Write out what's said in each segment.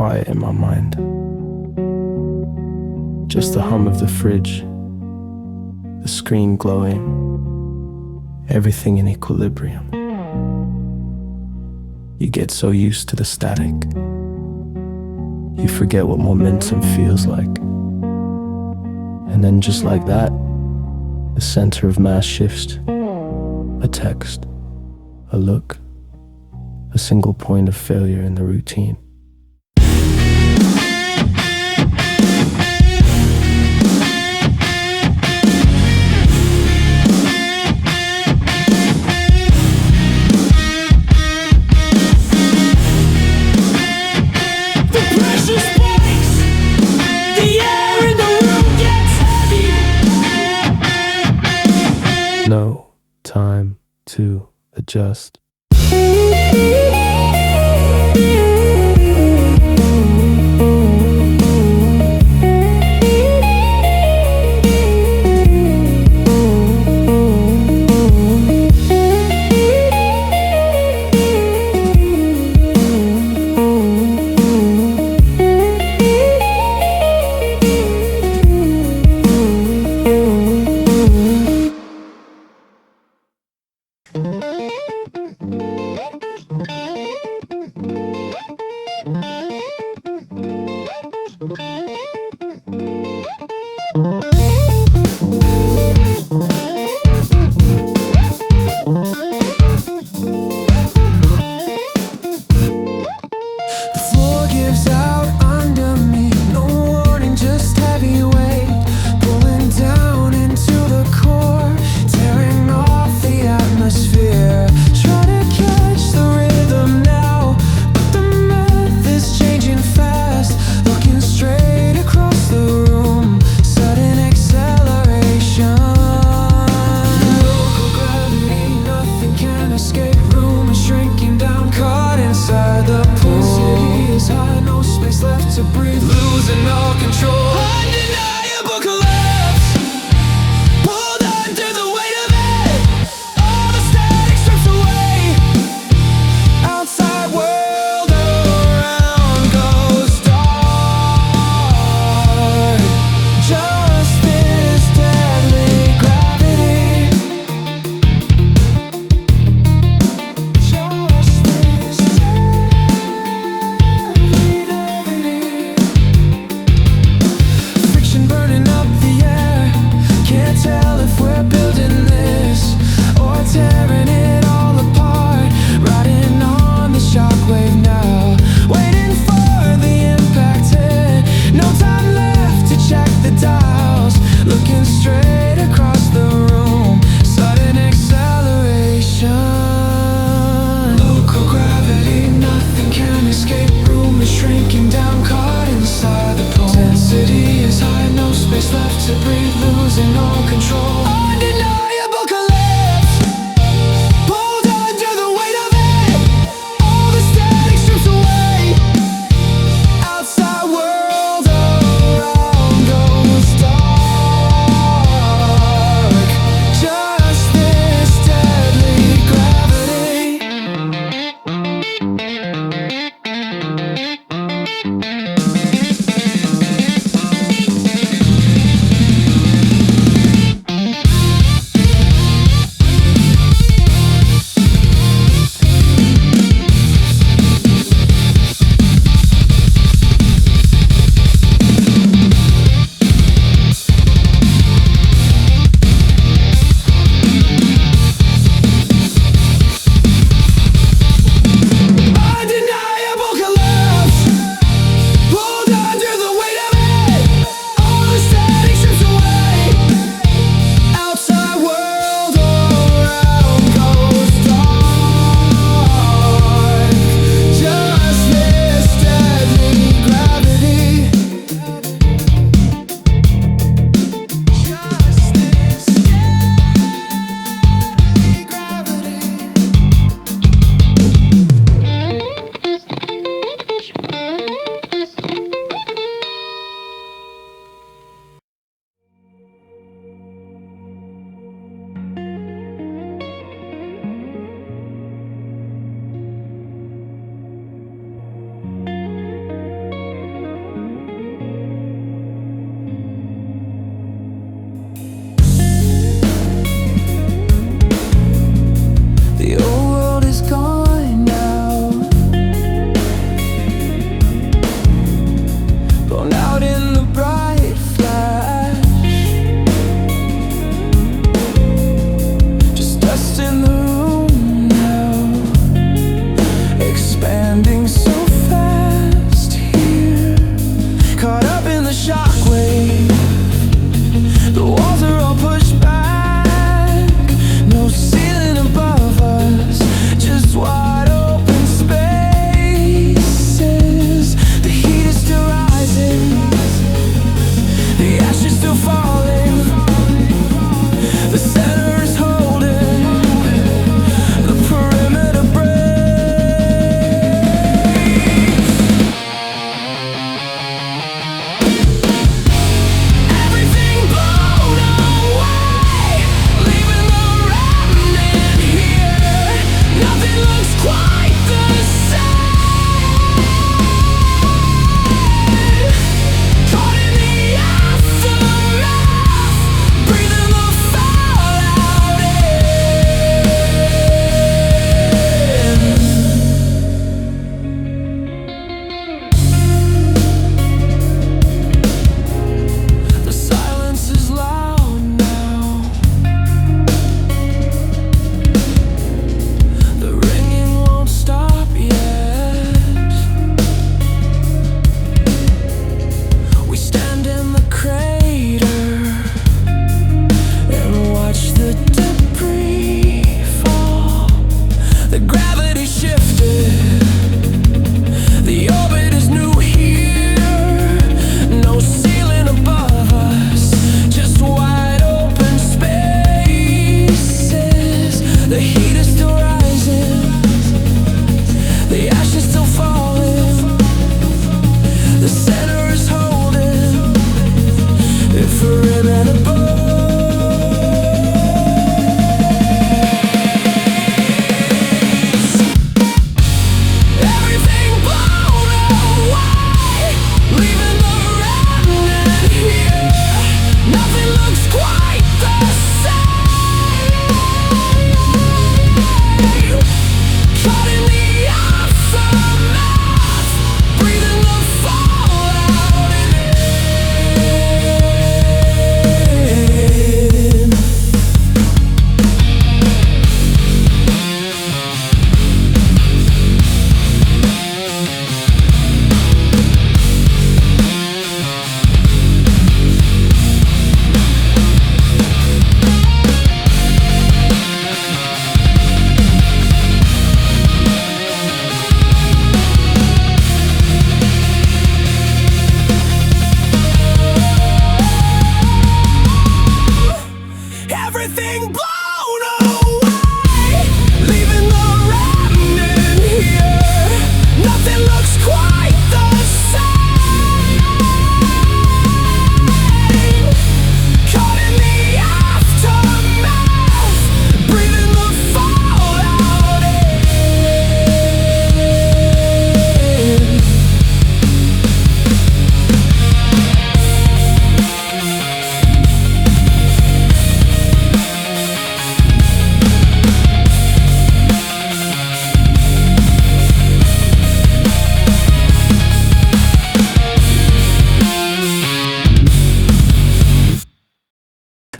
quiet in my mind. Just the hum of the fridge, the screen glowing, everything in equilibrium. You get so used to the static, you forget what momentum feels like. And then just like that, the center of mass shifts. A text, a look, a single point of failure in the routine. No time to adjust.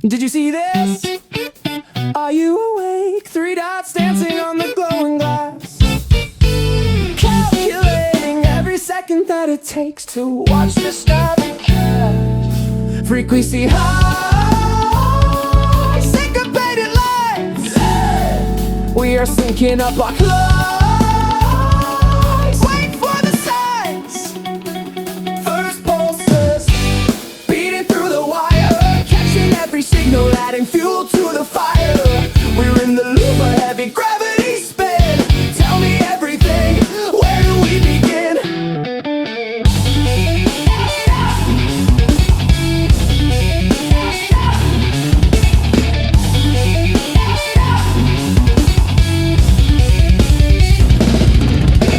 Did you see this? Are you awake? 3 dots dancing on the glowing glass, calculating every second that it takes to watch the star crash. Frequency high, syncopated lights. We are syncing up our clocks. Wait for the signs. First pulses beating through the wire, catching every signal, adding fuel to the fire. We're in the loop of heavy gravity spin. Tell me everything, where do we begin?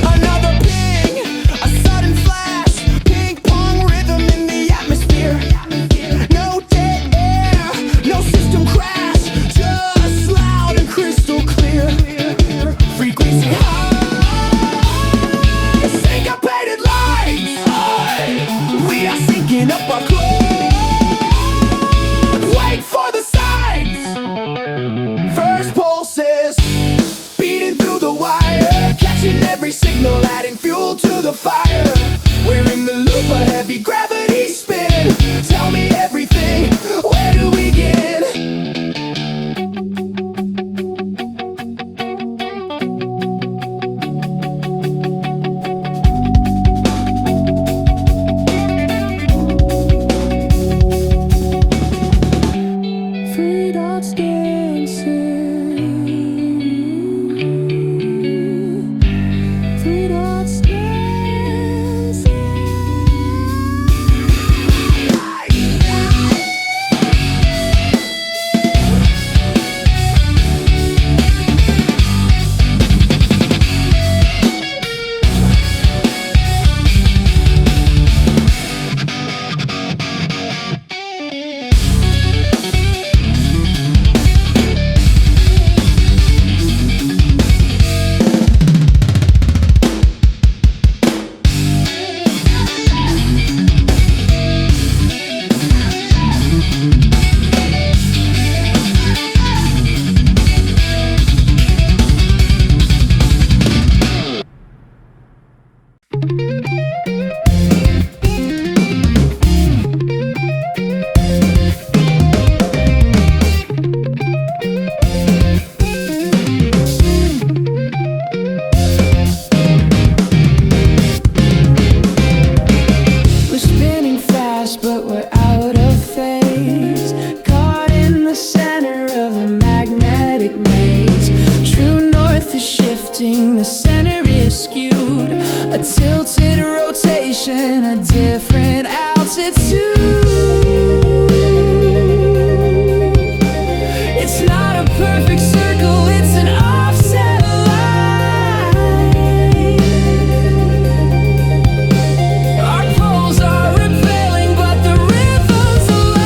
Another ping, a sudden flash, ping pong rhythm in the atmosphere. No dead air, no system crash, just loud and crystal clear. Frequency high, syncopated lights. We are syncing up our clocks. Wait for the signs. First pulses beating through the wire, catching every signal, adding fuel to the fire. We're in the loop of heavy gravity spin. Tell me everything, where do we begin? Three dots dancing. Three dots dancing. We're spinning fast, but we're out of phase. Caught in the center of a magnetic maze. True north is shifting, the center is skewed. A tilted rotation, a different altitude. It's not a perfect circle, it's an offset line. Our poles are repelling, but the rhythm's alive.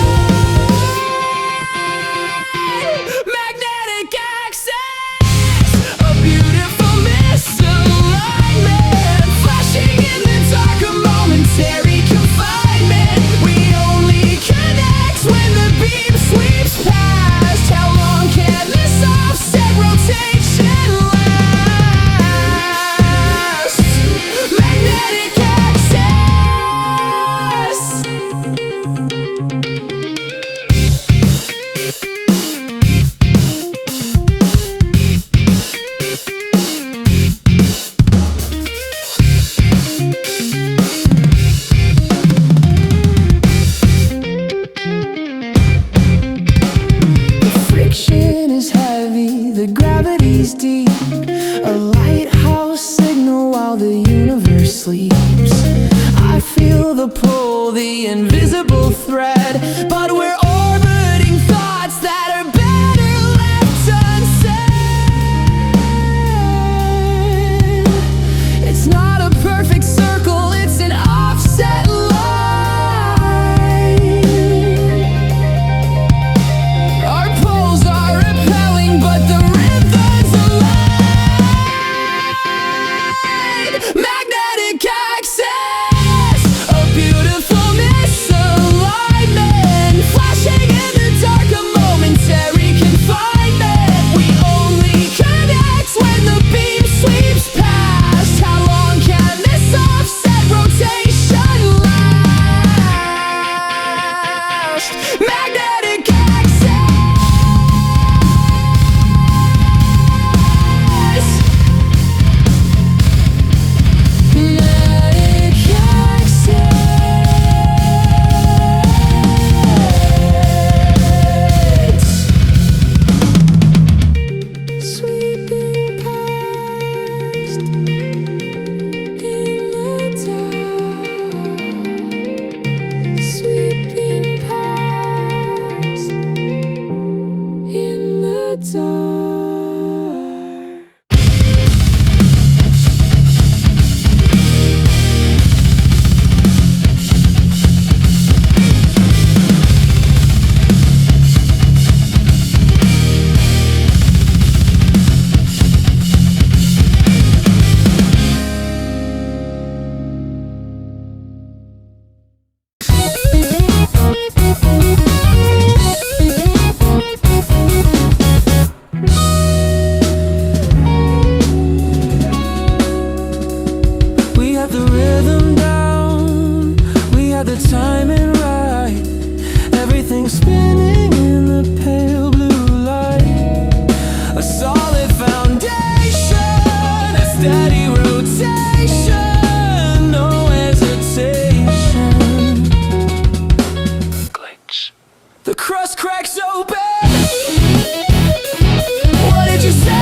Magnetic access, a beautiful misalignment, flashing in the dark, a momentary confinement. We only connect when the beam sweeps past. How long can this offset rotation last? Magnetic access. The friction is heavy, the gravity's deep. A lighthouse signal while the universe sleeps. I feel the pull, the invisible thread, but we're orbiting thoughts that are better left unsaid. It's not a perfect circle, it's an offset line. Our poles are repelling, but the rhythm's alive. Magnetic access, a beautiful misalignment, magnetic access. Magnetic access. Sweeping past in the dark. Sweeping past in the dark. We have the rhythm down, we have the timing right. Everything's spinning in the pale blue light. A solid foundation, a steady rotation, no hesitation. Glitch. The crust cracks open. What did you say?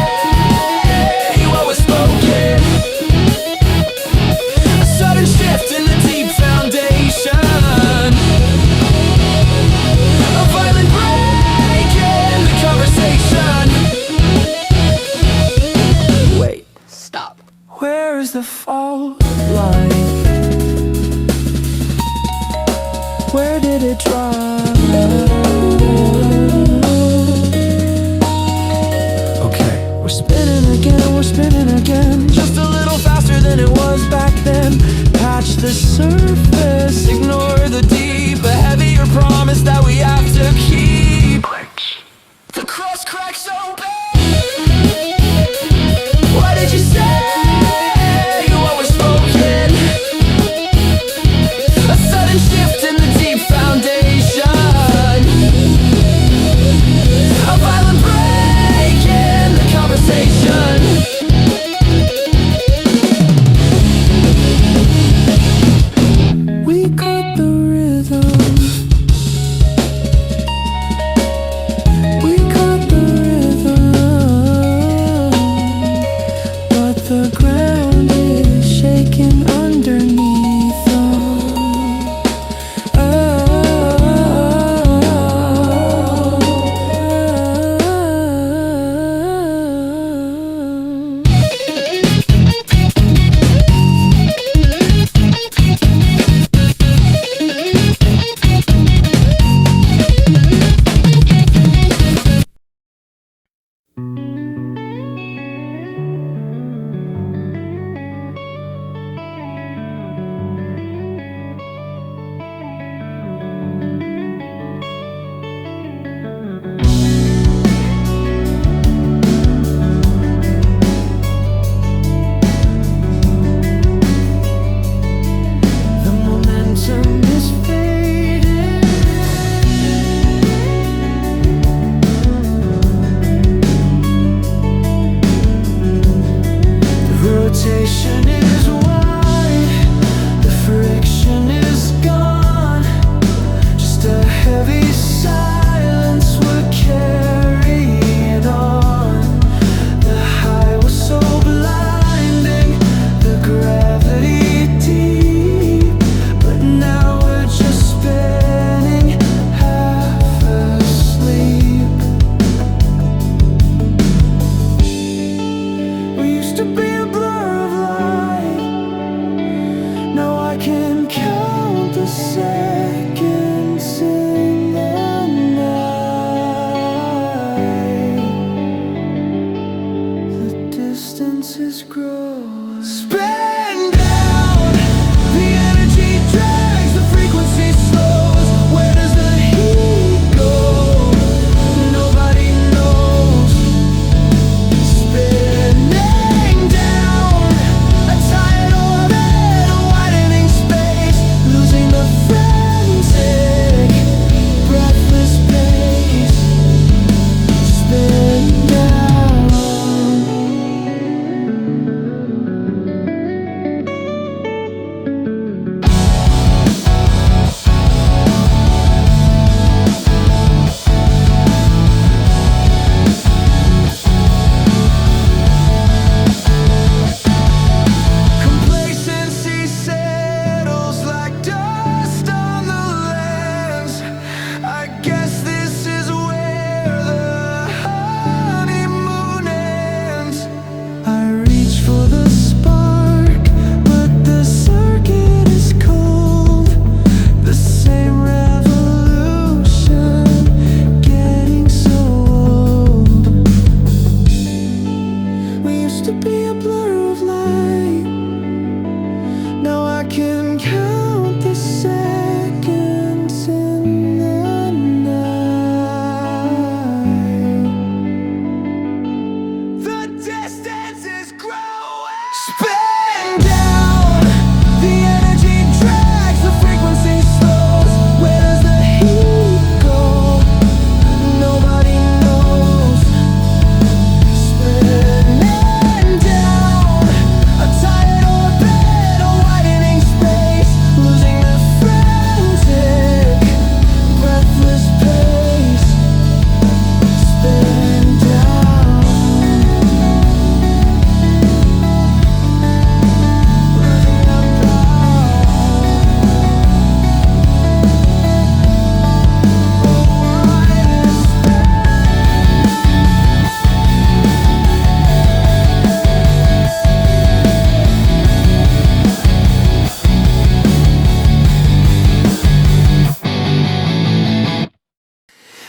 What was spoken? A sudden shift in the deep foundation. A violent break in the conversation. Wait, stop. Where is the fault line? Where did it drop? Okay, we're spinning again, just a little faster than it was back then. Patch the surface, ignore the deep, a heavier promise that we have to keep. The crust cracks open. What did you say? What was spoken? A sudden shift in the deep foundation. A violent break in the conversation. We cut the rhythm.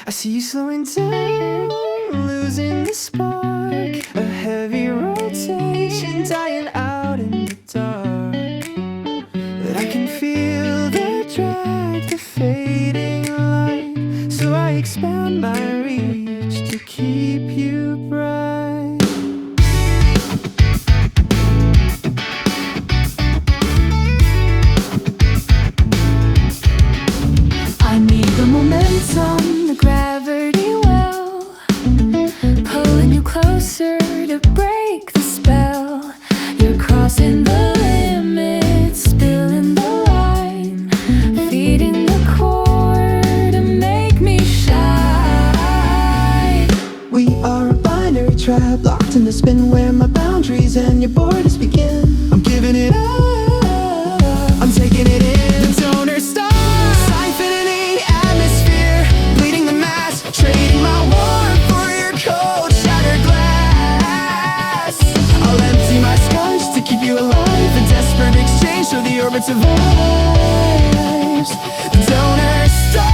I see you slowing down, losing the spark. A heavy rotation dying out in the dark. But I can feel the drag, the fading light. So I expand my reach to keep you bright. I need the momentum, the gravity well, pulling you closer to break the spell. You're crossing the limits, spilling the line, feeding the core to make me shine. We are a binary trap, locked in the spin where my boundaries and your borders begin. I'm giving it up, I'm taking it in. The donor star, siphoning atmosphere, bleeding the mass, trading my warmth for your cold shattered glass. I'll empty my scars to keep you alive, a desperate exchange so the orbit survives. The donor star.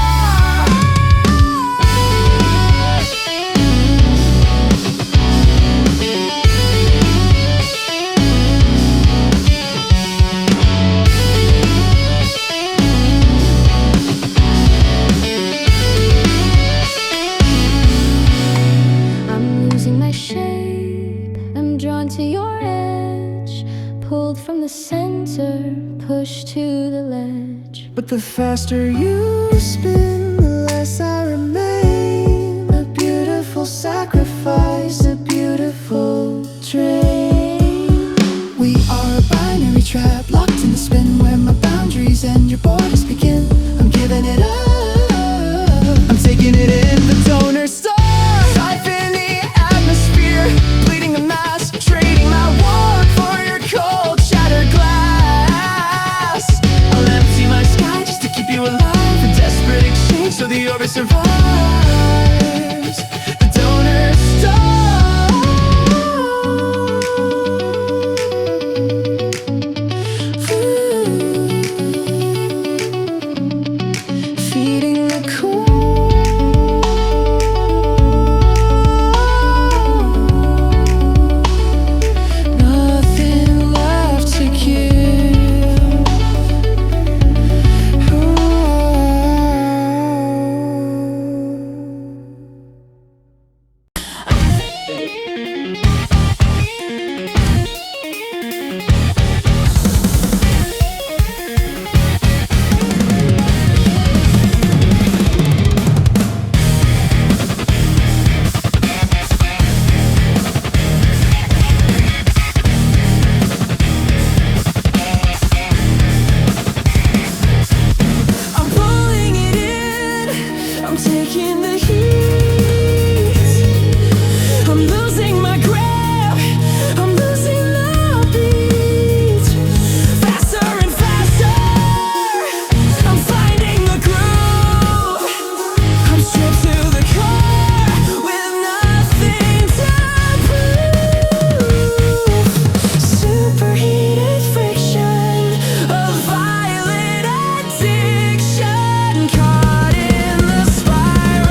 I'm losing my shape, I'm drawn to your edge, pulled from the center, pushed to the ledge. But the faster you spin, the less I remain. A beautiful sacrifice, a beautiful train. We are a binary trap, locked in the spin where my boundaries and your borders begin. I'm giving it up, I'm taking it in. The donor star, siphon the atmosphere, bleeding the mass, trading my warmth for your cold shattered glass. I'll empty my sky just to keep you alive, a desperate exchange so the orbit survives. The donor star. Feeding the core, nothing left to give. I'm pulling it in, I'm taking the heat. I'm losing my grip, I'm losing the beat. Faster and faster, I'm finding the groove. I'm stripped to the core with nothing to prove. Superheated friction, a violent addiction, caught in the spiral.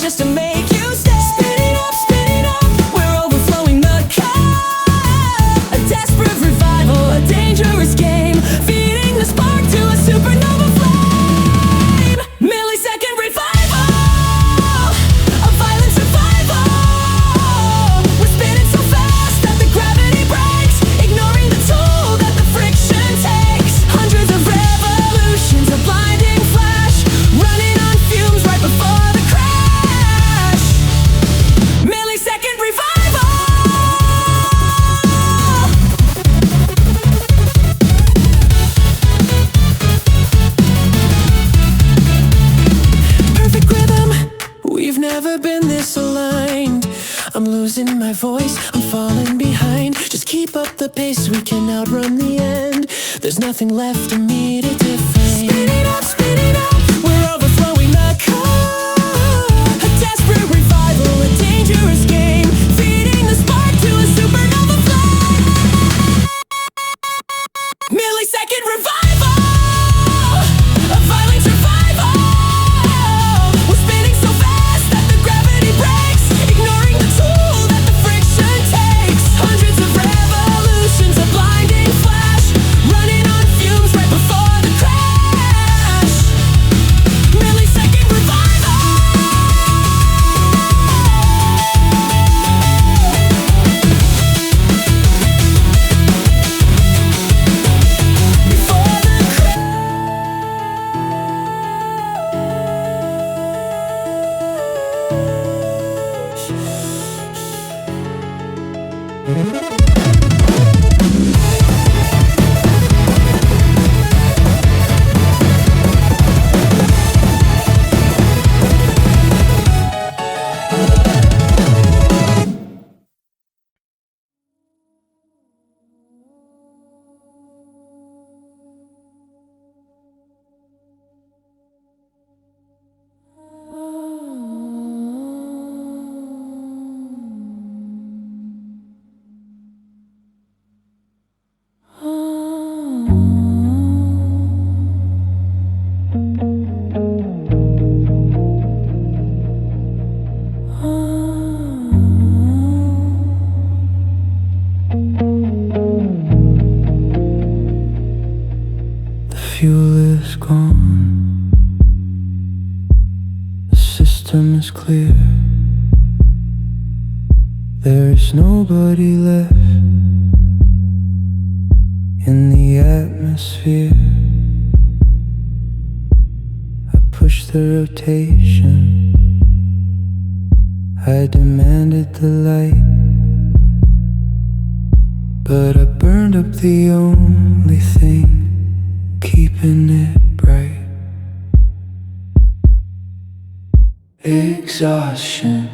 just to make you stay. Spinning up, we're overflowing the cup. A desperate revival, a dangerous game, feeding the spark to a supernova flame. Millisecond revival, a violent survival. We're spinning so fast that the gravity breaks, ignoring the toll that the friction takes. Hundreds of revolutions, a blinding flash, running on fumes right before the crash. Millisecond revival. Perfect rhythm, we've never been this aligned. I'm losing my voice, I'm falling behind. Just keep up the pace, we can outrun the end. There's nothing left of me to define. Spinning up, we're overflowing the cup. A desperate revival, a dangerous game, feeding the spark to a supernova flame. Millisecond revival, a violent survival. We're spinning so fast that the gravity breaks, ignoring the toll that the friction takes. Hundreds of revolutions, a blinding flash, running on fumes right before the crash. Millisecond revival. Before the crash. The fuel is gone, the system is clear. There is nobody left in the atmosphere. I pushed the rotation, I demanded the light, but I burned up the only thing keeping it bright. Exhaustion,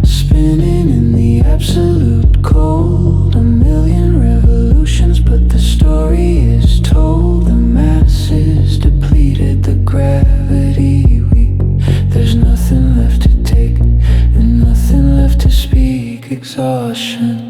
spinning in the absolute cold. A million revolutions, but the story is told. The masses depleted, the gravity weak. There's nothing left to take and nothing left to speak. Exhaustion.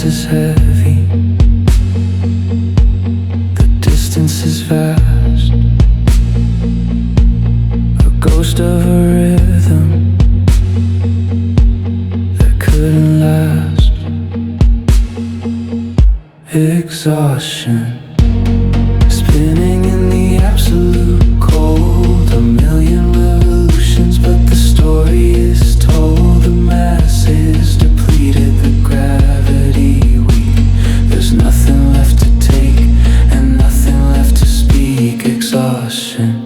Is heavy, the distance is vast, a ghost of a rhythm that couldn't last. Exhaustion, spinning in the absolute cold. A million revolutions, but the story is told. The masses depleted, the gravity weak. There's nothing left to take and nothing left to speak. Exhaustion.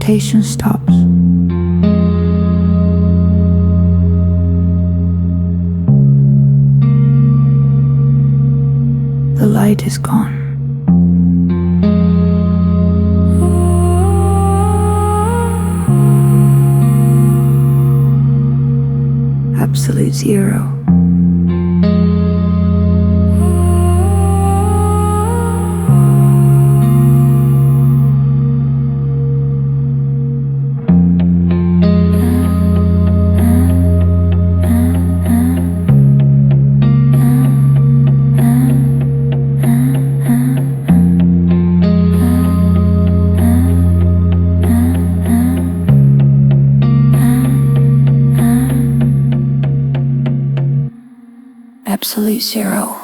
rotation stops. The light is gone. Absolute zero. Absolute zero.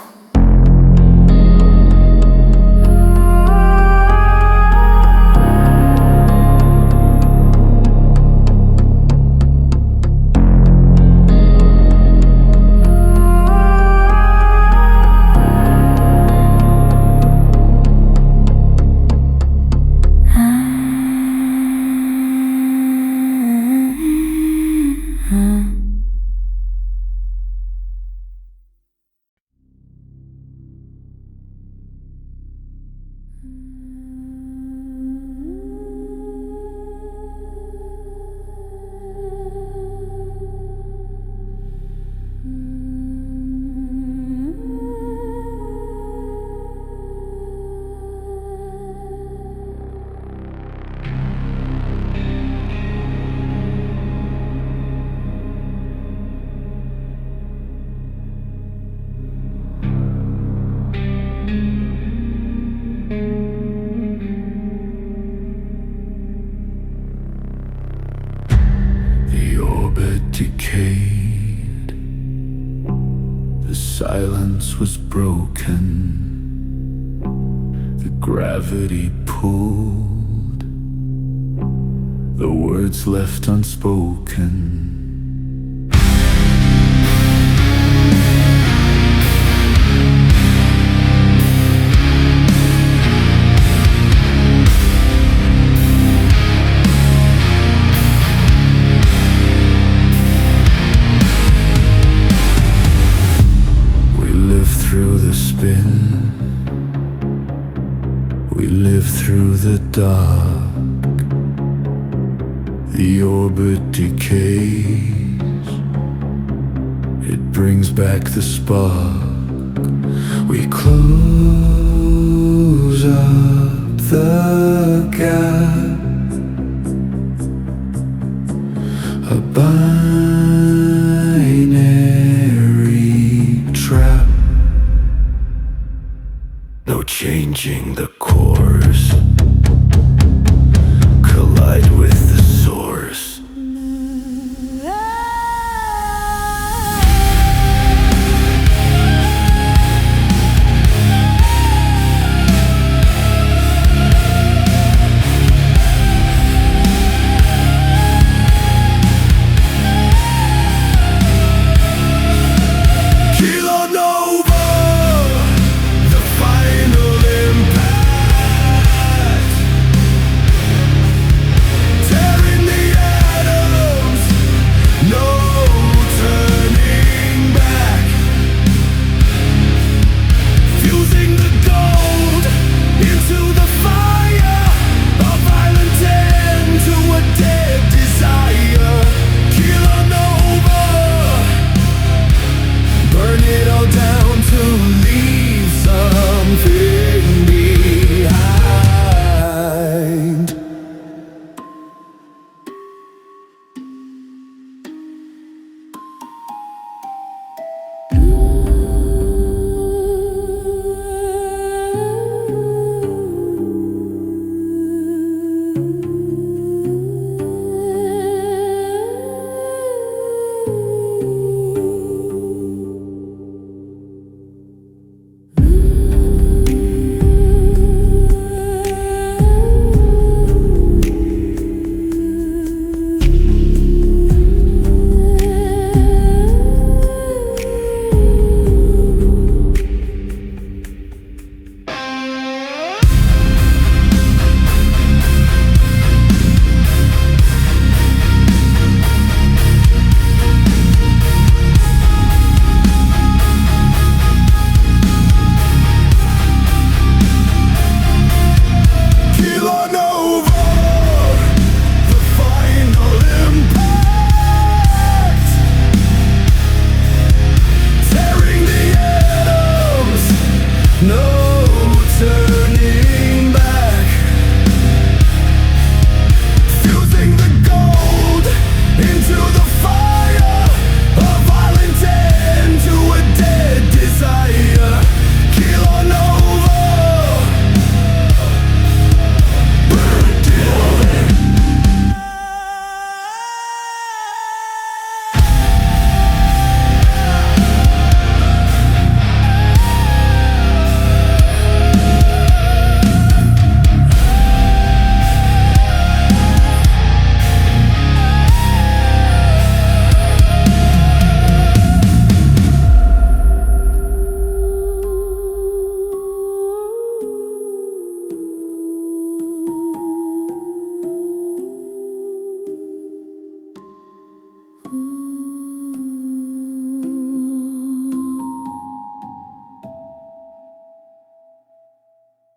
Decayed, the silence was broken, the gravity pulled, the words left unspoken. We live through the dark, the orbit decays, it brings back the spark. We close up the gap, a bind